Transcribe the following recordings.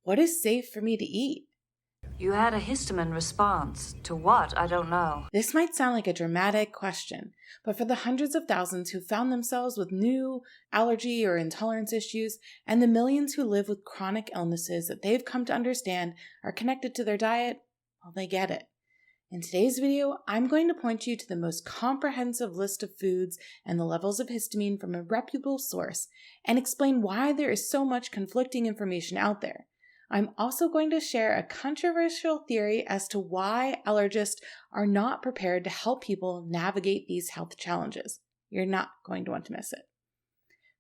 what is safe for me to eat? You had a histamine response. To what? I don't know. This might sound like a dramatic question, but for the hundreds of thousands who found themselves with new allergy or intolerance issues, and the millions who live with chronic illnesses that they've come to understand are connected to their diet, well, they get it. In today's video, I'm going to point you to the most comprehensive list of foods and the levels of histamine from a reputable source and explain why there is so much conflicting information out there. I'm also going to share a controversial theory as to why allergists are not prepared to help people navigate these health challenges. You're not going to want to miss it.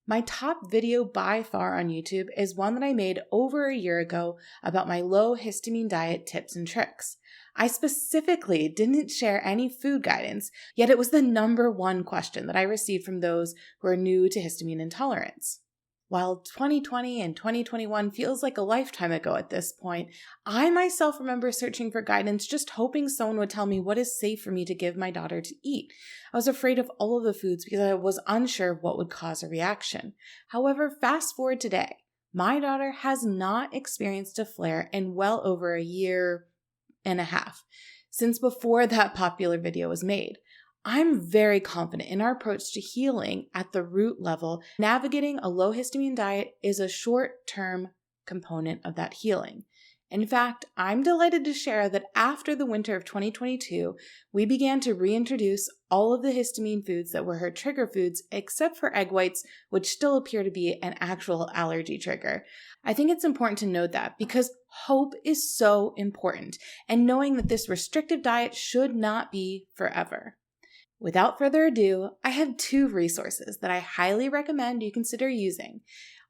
My top video by far on YouTube is one that I made over a year ago about my low histamine diet tips and tricks. I specifically didn't share any food guidance, yet it was the number one question that I received from those who are new to histamine intolerance. While 2020 and 2021 feels like a lifetime ago at this point, I myself remember searching for guidance just hoping someone would tell me what is safe for me to give my daughter to eat. I was afraid of all of the foods because I was unsure of what would cause a reaction. However, fast forward today, my daughter has not experienced a flare in well over a year and a half, since before that popular video was made. I'm very confident in our approach to healing at the root level. Navigating a low histamine diet is a short-term component of that healing. In fact, I'm delighted to share that after the winter of 2022, we began to reintroduce all of the histamine foods that were her trigger foods, except for egg whites, which still appear to be an actual allergy trigger. I think it's important to note that because hope is so important, and knowing that this restrictive diet should not be forever. Without further ado, I have two resources that I highly recommend you consider using.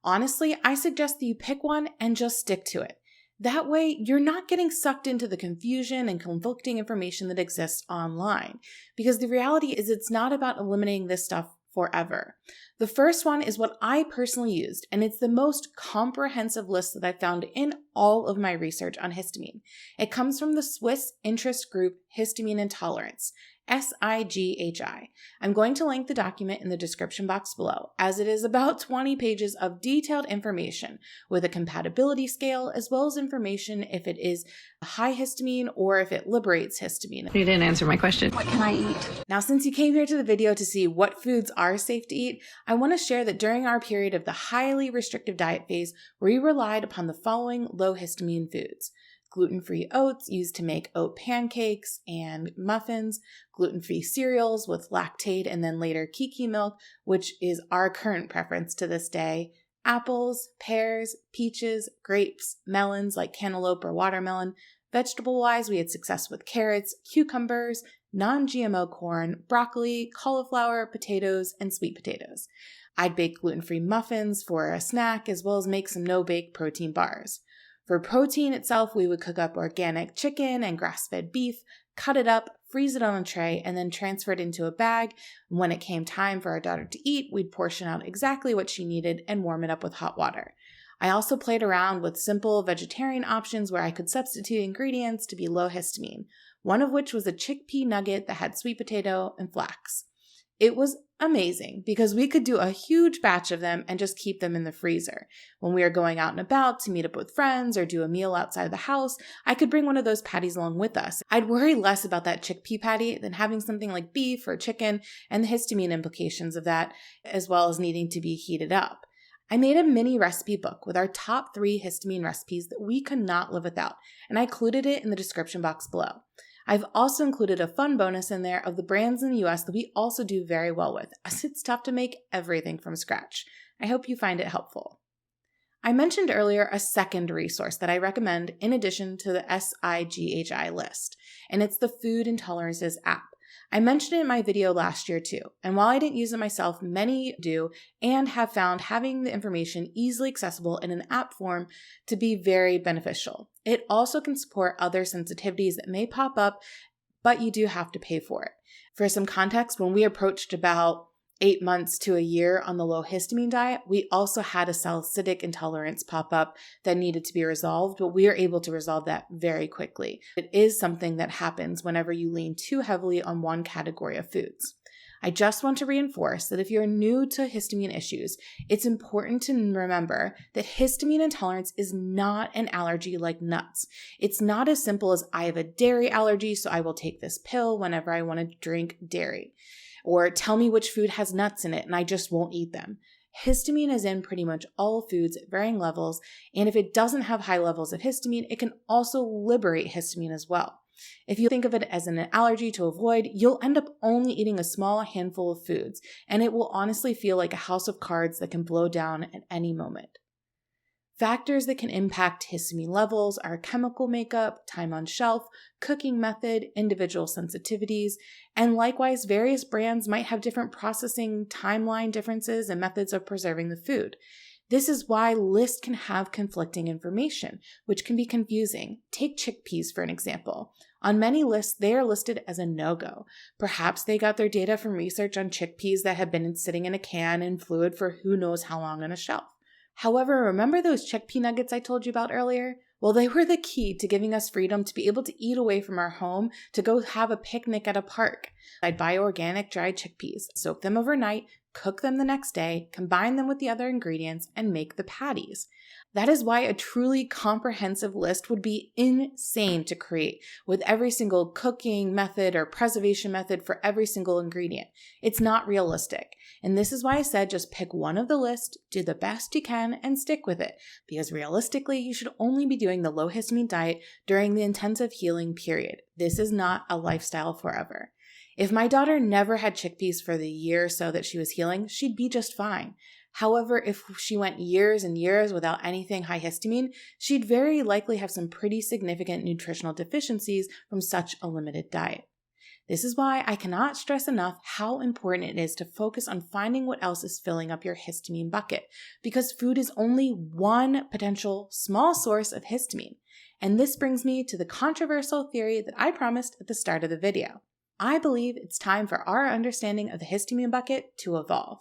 Honestly, I suggest that you pick one and just stick to it. That way, you're not getting sucked into the confusion and conflicting information that exists online, because the reality is it's not about eliminating this stuff forever. The first one is what I personally used, and it's the most comprehensive list that I found in all of my research on histamine. It comes from the Swiss interest group Histamine Intolerance, SIGHI. I'm going to link the document in the description box below, as it is about 20 pages of detailed information with a compatibility scale, as well as information if it is high histamine or if it liberates histamine. You didn't answer my question. What can I eat? Now, since you came here to the video to see what foods are safe to eat, I want to share that during our period of the highly restrictive diet phase, we relied upon the following low histamine foods: gluten-free oats used to make oat pancakes and muffins, gluten-free cereals with lactate and then later kiki milk, which is our current preference to this day, apples, pears, peaches, grapes, melons like cantaloupe or watermelon. Vegetable-wise, we had success with carrots, cucumbers, non-GMO corn, broccoli, cauliflower, potatoes, and sweet potatoes. I'd bake gluten-free muffins for a snack, as well as make some no-bake protein bars. For protein itself, we would cook up organic chicken and grass-fed beef, cut it up, freeze it on a tray, and then transfer it into a bag. When it came time for our daughter to eat, we'd portion out exactly what she needed and warm it up with hot water. I also played around with simple vegetarian options where I could substitute ingredients to be low histamine, one of which was a chickpea nugget that had sweet potato and flax. It was amazing because we could do a huge batch of them and just keep them in the freezer. When we were going out and about to meet up with friends or do a meal outside the house, I could bring one of those patties along with us. I'd worry less about that chickpea patty than having something like beef or chicken and the histamine implications of that, as well as needing to be heated up. I made a mini recipe book with our top 3 histamine recipes that we could not live without, and I included it in the description box below. I've also included a fun bonus in there of the brands in the US that we also do very well with, as it's tough to make everything from scratch. I hope you find it helpful. I mentioned earlier a second resource that I recommend in addition to the SIGHI list, and it's the Food Intolerances App. I mentioned it in my video last year too, and while I didn't use it myself, many do and have found having the information easily accessible in an app form to be very beneficial. It also can support other sensitivities that may pop up, but you do have to pay for it. For some context, when we approached about 8 months to a year on the low histamine diet, we also had a salicylic intolerance pop up that needed to be resolved, but we were able to resolve that very quickly. It is something that happens whenever you lean too heavily on one category of foods. I just want to reinforce that if you're new to histamine issues, it's important to remember that histamine intolerance is not an allergy like nuts. It's not as simple as I have a dairy allergy, so I will take this pill whenever I want to drink dairy. Or tell me which food has nuts in it and I just won't eat them. Histamine is in pretty much all foods at varying levels, and if it doesn't have high levels of histamine, it can also liberate histamine as well. If you think of it as an allergy to avoid, you'll end up only eating a small handful of foods, and it will honestly feel like a house of cards that can blow down at any moment. Factors that can impact histamine levels are chemical makeup, time on shelf, cooking method, individual sensitivities, and likewise, various brands might have different processing timeline differences and methods of preserving the food. This is why lists can have conflicting information, which can be confusing. Take chickpeas for an example. On many lists, they are listed as a no-go. Perhaps they got their data from research on chickpeas that have been sitting in a can and fluid for who knows how long on a shelf. However, remember those chickpea nuggets I told you about earlier? Well, they were the key to giving us freedom to be able to eat away from our home to go have a picnic at a park. I'd buy organic dried chickpeas, soak them overnight, cook them the next day, combine them with the other ingredients, and make the patties. That is why a truly comprehensive list would be insane to create with every single cooking method or preservation method for every single ingredient. It's not realistic. And this is why I said just pick one of the list, do the best you can, and stick with it. Because realistically, you should only be doing the low histamine diet during the intensive healing period. This is not a lifestyle forever. If my daughter never had chickpeas for the year or so that she was healing, she'd be just fine. However, if she went years and years without anything high histamine, she'd very likely have some pretty significant nutritional deficiencies from such a limited diet. This is why I cannot stress enough how important it is to focus on finding what else is filling up your histamine bucket, because food is only one potential small source of histamine. And this brings me to the controversial theory that I promised at the start of the video. I believe it's time for our understanding of the histamine bucket to evolve.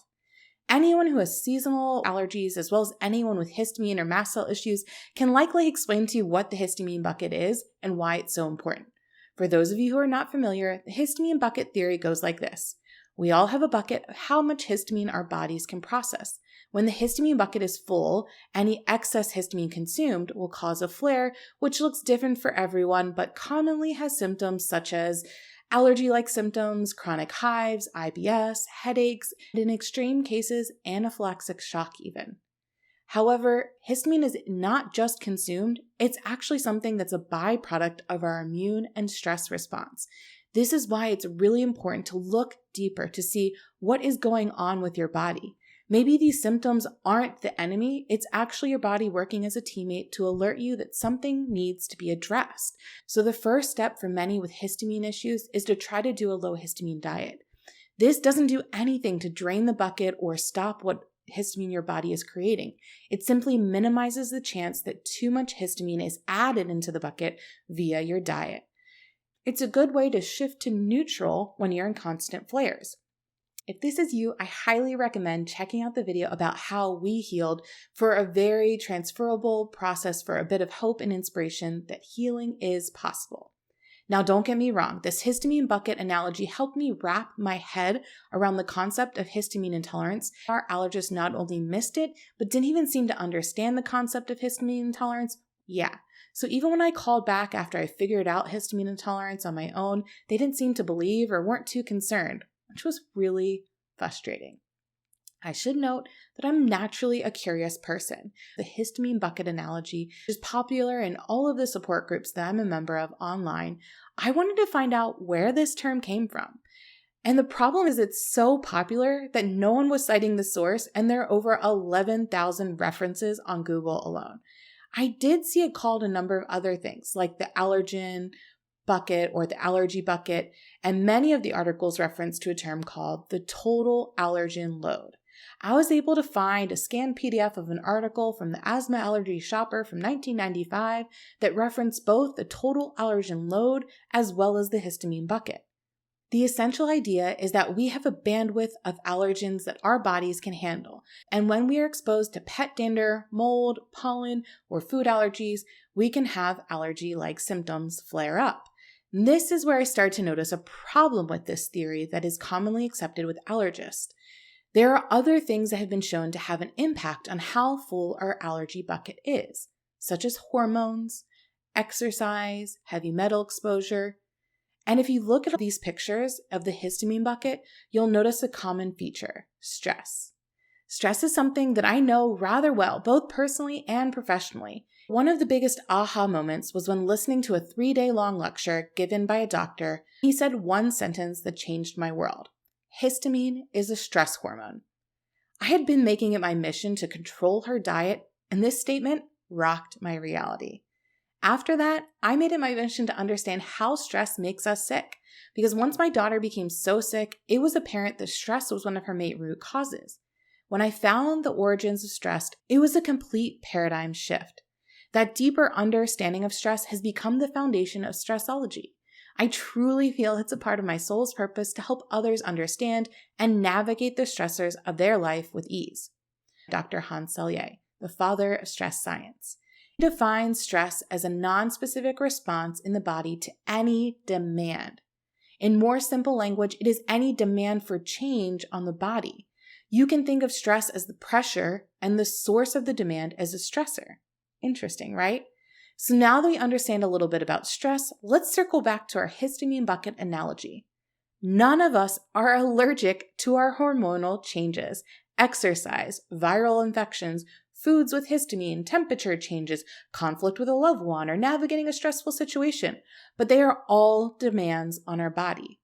Anyone who has seasonal allergies, as well as anyone with histamine or mast cell issues, can likely explain to you what the histamine bucket is and why it's so important. For those of you who are not familiar, the histamine bucket theory goes like this. We all have a bucket of how much histamine our bodies can process. When the histamine bucket is full, any excess histamine consumed will cause a flare, which looks different for everyone, but commonly has symptoms such as allergy-like symptoms, chronic hives, IBS, headaches, and in extreme cases, anaphylactic shock even. However, histamine is not just consumed, it's actually something that's a byproduct of our immune and stress response. This is why it's really important to look deeper to see what is going on with your body. Maybe these symptoms aren't the enemy, it's actually your body working as a teammate to alert you that something needs to be addressed. So the first step for many with histamine issues is to try to do a low histamine diet. This doesn't do anything to drain the bucket or stop what histamine your body is creating. It simply minimizes the chance that too much histamine is added into the bucket via your diet. It's a good way to shift to neutral when you're in constant flares. If this is you, I highly recommend checking out the video about how we healed for a very transferable process for a bit of hope and inspiration that healing is possible. Now, don't get me wrong, this histamine bucket analogy helped me wrap my head around the concept of histamine intolerance. Our allergist not only missed it, but didn't even seem to understand the concept of histamine intolerance. Yeah. So even when I called back after I figured out histamine intolerance on my own, they didn't seem to believe or weren't too concerned, which was really frustrating. I should note that I'm naturally a curious person. The histamine bucket analogy is popular in all of the support groups that I'm a member of online. I wanted to find out where this term came from. And the problem is it's so popular that no one was citing the source, and there are over 11,000 references on Google alone. I did see it called a number of other things, like the allergen bucket or the allergy bucket, and many of the articles reference to a term called the total allergen load. I was able to find a scanned PDF of an article from the Asthma Allergy Shopper from 1995 that referenced both the total allergen load as well as the histamine bucket. The essential idea is that we have a bandwidth of allergens that our bodies can handle, and when we are exposed to pet dander, mold, pollen, or food allergies, we can have allergy-like symptoms flare up. This is where I start to notice a problem with this theory that is commonly accepted with allergists. There are other things that have been shown to have an impact on how full our allergy bucket is, such as hormones, exercise, heavy metal exposure. And if you look at these pictures of the histamine bucket, you'll notice a common feature: stress. Stress is something that I know rather well, both personally and professionally. One of the biggest aha moments was when listening to a 3-day-long lecture given by a doctor. He said one sentence that changed my world: histamine is a stress hormone. I had been making it my mission to control her diet, and this statement rocked my reality. After that, I made it my mission to understand how stress makes us sick, because once my daughter became so sick, it was apparent that stress was one of her main root causes. When I found the origins of stress, it was a complete paradigm shift. That deeper understanding of stress has become the foundation of stressology. I truly feel it's a part of my soul's purpose to help others understand and navigate the stressors of their life with ease. Dr. Hans Selye, the father of stress science, he defines stress as a non-specific response in the body to any demand. In more simple language, it is any demand for change on the body. You can think of stress as the pressure and the source of the demand as a stressor. Interesting, right? So now that we understand a little bit about stress, let's circle back to our histamine bucket analogy. None of us are allergic to our hormonal changes, exercise, viral infections, foods with histamine, temperature changes, conflict with a loved one, or navigating a stressful situation, but they are all demands on our body.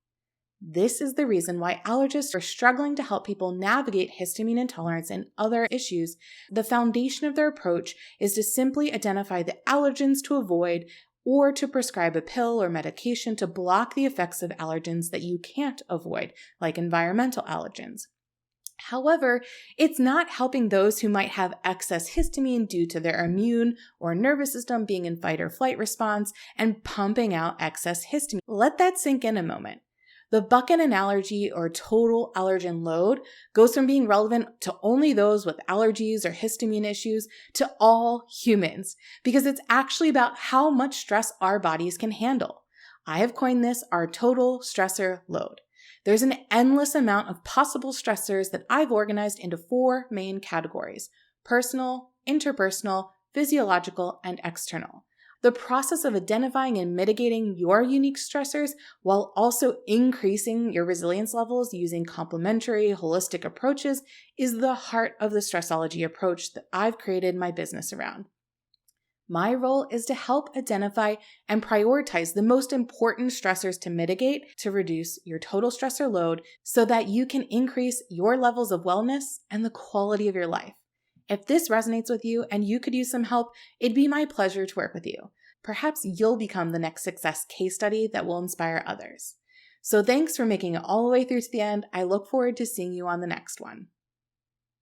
This is the reason why allergists are struggling to help people navigate histamine intolerance and other issues. The foundation of their approach is to simply identify the allergens to avoid or to prescribe a pill or medication to block the effects of allergens that you can't avoid, like environmental allergens. However, it's not helping those who might have excess histamine due to their immune or nervous system being in fight or flight response and pumping out excess histamine. Let that sink in a moment. The bucket analogy, or total allergen load, goes from being relevant to only those with allergies or histamine issues to all humans, because it's actually about how much stress our bodies can handle. I have coined this our total stressor load. There's an endless amount of possible stressors that I've organized into 4 main categories: personal, interpersonal, physiological, and external. The process of identifying and mitigating your unique stressors while also increasing your resilience levels using complementary, holistic approaches is the heart of the stressology approach that I've created my business around. My role is to help identify and prioritize the most important stressors to mitigate to reduce your total stressor load so that you can increase your levels of wellness and the quality of your life. If this resonates with you and you could use some help, it'd be my pleasure to work with you. Perhaps you'll become the next success case study that will inspire others. So thanks for making it all the way through to the end. I look forward to seeing you on the next one.